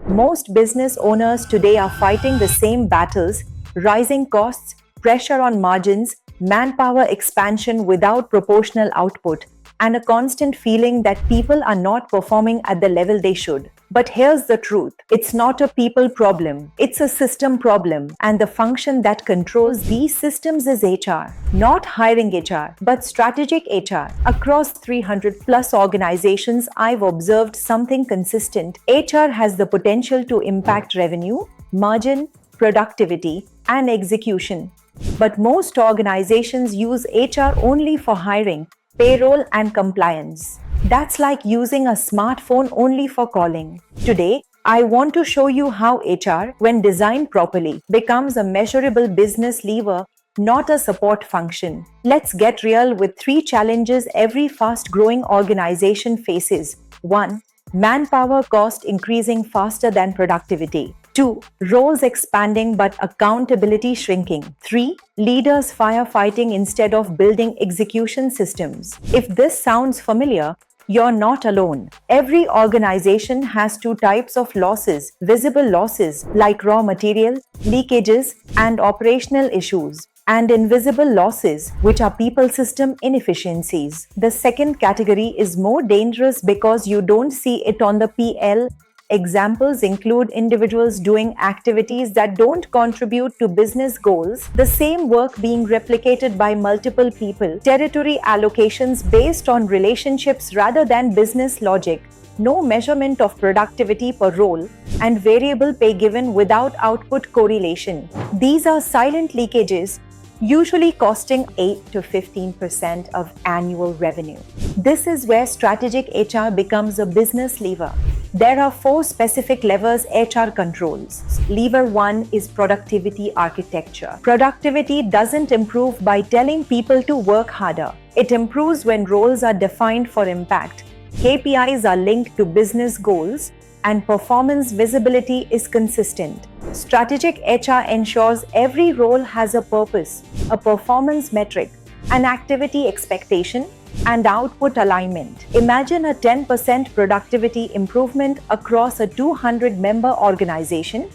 Most business owners today are fighting the same battles: rising costs, pressure on margins, manpower expansion without proportional output, and a constant feeling that people are not performing at the level they should. But here's the truth: it's not a people problem, it's a system problem, and the function that controls these systems is HR. Not hiring HR, but strategic HR. Across 300 plus organizations, I've observed something consistent. HR has the potential to impact revenue, margin, productivity, and execution. But most organizations use HR only for hiring, payroll, and compliance. That's like using a smartphone only for calling. Today, I want to show you how HR, when designed properly, becomes a measurable business lever, not a support function. Let's get real with three challenges every fast growing organization faces. 1. Manpower cost increasing faster than productivity. 2. Roles expanding but accountability shrinking. 3. Leaders firefighting instead of building execution systems. If this sounds familiar, you're not alone. Every organization has two types of losses: visible losses like raw material, leakages, and operational issues, and invisible losses, which are people system inefficiencies. The second category is more dangerous because you don't see it on the PL. Examples include individuals doing activities that don't contribute to business goals, the same work being replicated by multiple people, territory allocations based on relationships rather than business logic, no measurement of productivity per role, and variable pay given without output correlation. These are silent leakages, usually costing 8 to 15% of annual revenue. This is where strategic HR becomes a business lever. There are 4 specific levers HR controls. Lever 1 is productivity architecture. Productivity doesn't improve by telling people to work harder. It improves when roles are defined for impact, KPIs are linked to business goals, and performance visibility is consistent. Strategic HR ensures every role has a purpose, a performance metric, an activity expectation, and output alignment. Imagine a 10% productivity improvement across a 200-member organization.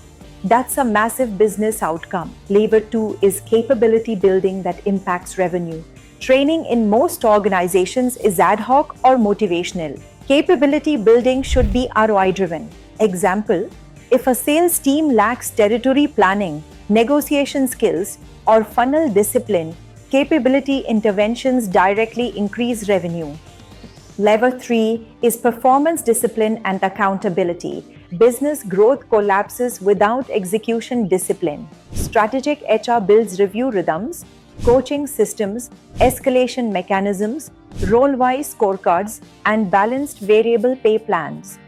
That's a massive business outcome. Lever 2 is capability building that impacts revenue. Training in most organizations is ad hoc or motivational. Capability building should be ROI driven. Example: if a sales team lacks territory planning, negotiation skills, or funnel discipline, capability interventions directly increase revenue. Lever 3 is performance discipline and accountability. Business growth collapses without execution discipline. Strategic HR builds review rhythms, coaching systems, escalation mechanisms, role-wise scorecards, and balanced variable pay plans.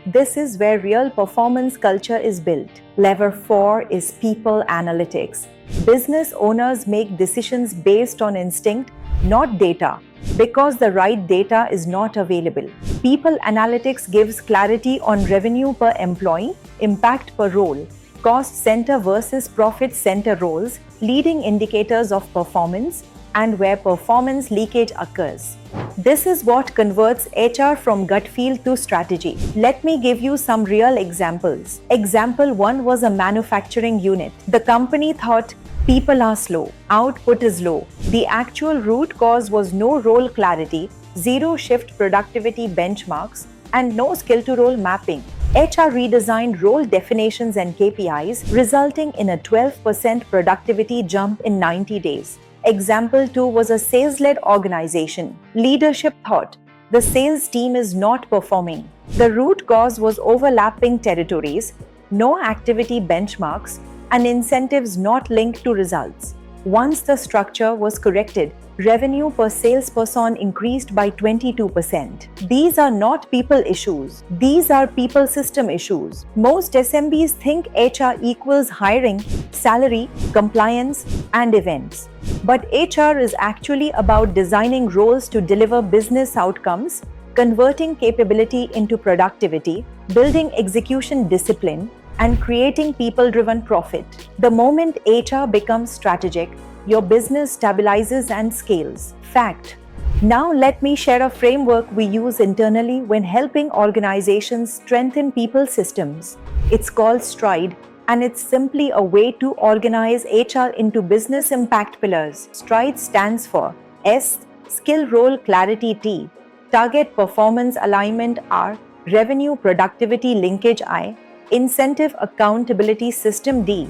This is where real performance culture is built. Lever 4 is people analytics. Business owners make decisions based on instinct, not data, because the right data is not available. People analytics gives clarity on revenue per employee, impact per role, cost center versus profit center roles, leading indicators of performance, and where performance leakage occurs. This is what converts HR from gut feel to strategy. Let me give you some real examples. Example 1 was a manufacturing unit. The company thought people are slow, output is low. The actual root cause was no role clarity, zero shift productivity benchmarks, and no skill to role mapping. HR redesigned role definitions and KPIs, resulting in a 12% productivity jump in 90 days. Example 2 was a sales-led organization. Leadership thought the sales team is not performing. The root cause was overlapping territories, no activity benchmarks, and incentives not linked to results. Once the structure was corrected, revenue per salesperson increased by 22%. These are not people issues. These are people system issues. Most SMBs think HR equals hiring, salary, compliance, and events. But HR is actually about designing roles to deliver business outcomes, converting capability into productivity, building execution discipline, and creating people-driven profit. The moment HR becomes strategic, your business stabilizes and scales. Fact. Now let me share a framework we use internally when helping organizations strengthen people systems. It's called Stride, and it's simply a way to organize HR into business impact pillars. Stride stands for S, skill role clarity T, target performance alignment R, revenue productivity linkage I, incentive accountability system D,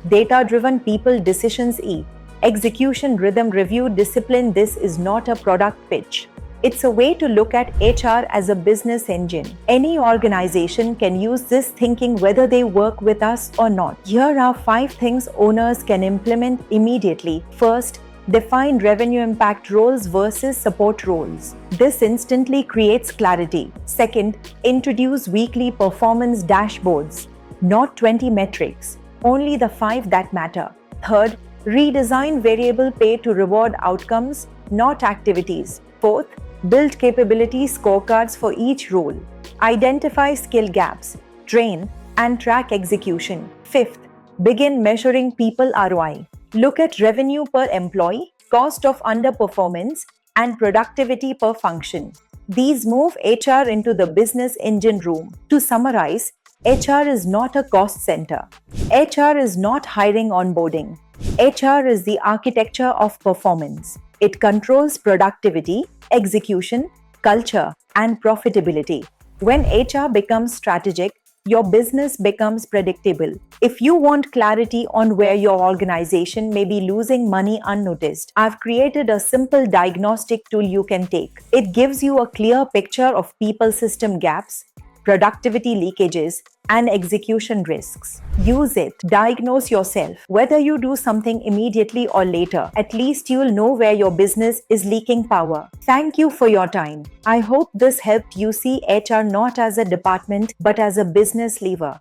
data driven people decisions E, execution rhythm review discipline. This is not a product pitch. It's a way to look at HR as a business engine. Any organization can use this thinking whether they work with us or not. Here are 5 things owners can implement immediately. First, define revenue impact roles versus support roles. This instantly creates clarity. Second, introduce weekly performance dashboards, not 20 metrics, only the 5 that matter. Third, redesign variable pay to reward outcomes, not activities. Fourth, build capability scorecards for each role. Identify skill gaps, train, and track execution. Fifth, begin measuring people ROI. Look at revenue per employee, cost of underperformance, and productivity per function. These move HR into the business engine room. To summarize, HR is not a cost center. HR is not hiring onboarding. HR is the architecture of performance. It controls productivity, execution, culture, and profitability. When HR becomes strategic, your business becomes predictable. If you want clarity on where your organization may be losing money unnoticed, I've created a simple diagnostic tool you can take. It gives you a clear picture of people system gaps, productivity leakages, and execution risks. Use it. Diagnose yourself. Whether you do something immediately or later, at least you'll know where your business is leaking power. Thank you for your time. I hope this helped you see HR not as a department but as a business lever.